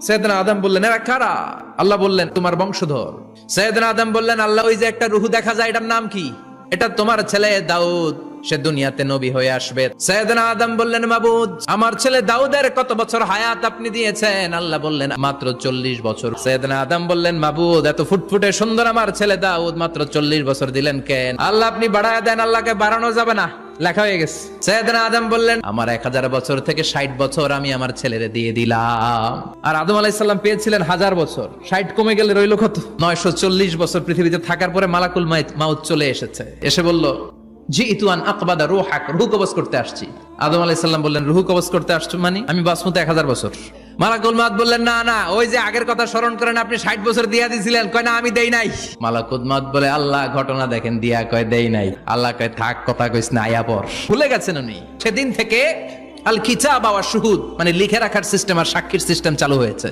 সৈয়দনা আদম বললেন এরা কারা? আল্লাহ বললেন তোমার বংশধর। সৈয়দনা আদম বললেন আল্লাহ ওই যে একটা রূহ দেখা যায় এটার নাম কি? এটা তোমার ছেলে দাউদ, সে দুনিয়াতে নবী হয়ে আসবে। সৈয়দনা আদম বললেন মাবুদ আমার ছেলে দাউদের কত বছর হায়াত আপনি দিয়েছেন? আল্লাহ বললেন মাত্র 40 বছর। সৈয়দনা আদম বললেন মাবুদ এত ফুটফুটে সুন্দর আমার ছেলে দাউদ মাত্র 40 বছর দিলেন কেন? আল্লাহ আপনি বাড়ায় দেন, আল্লাহকে বাড়ানো যাবে না, লেখা হয়ে গেছে। সৈয়দনা আদম বললেন আমার 1000 বছর থেকে 60 বছর আমি আমার ছেলেরে দিয়ে দিলাম। আর আদম আলাইহিস সালাম পেয়েছিলেন 1000 বছর, 60 কমে গেলে রইল কত? 940 বছর পৃথিবীতে থাকার পরে মালাকুল মাউত চলে এসেছে, এসে বলল জিইতু আন আকবাদা রূহাক, রূহ কবজ করতে আসছি। আদম আলাইহিস সালাম বললেন রূহ কবজ করতে আসছো মানে? আমি বাঁচমু 1000 বছর। মালাকুল মাউত বললেন না না, ওই যে আগের কথা স্মরণ করেন আপনি 60 বছর দিয়া দিয়েছিলেন। কয় না আমি দেই নাই। মালাকুল মাউত বলে আল্লাহ ঘটনা দেখেন, দিয়া কয় দেই নাই। আল্লাহ কয় থাক কথা কইস না, আয়া পর। ভুলে গেছেন উনি। সেদিন থেকে আল কিতাব ওয়া শুহুদ মানে লিখে রাখার সিস্টেম আর সাক্ষীর সিস্টেম চালু হয়েছে।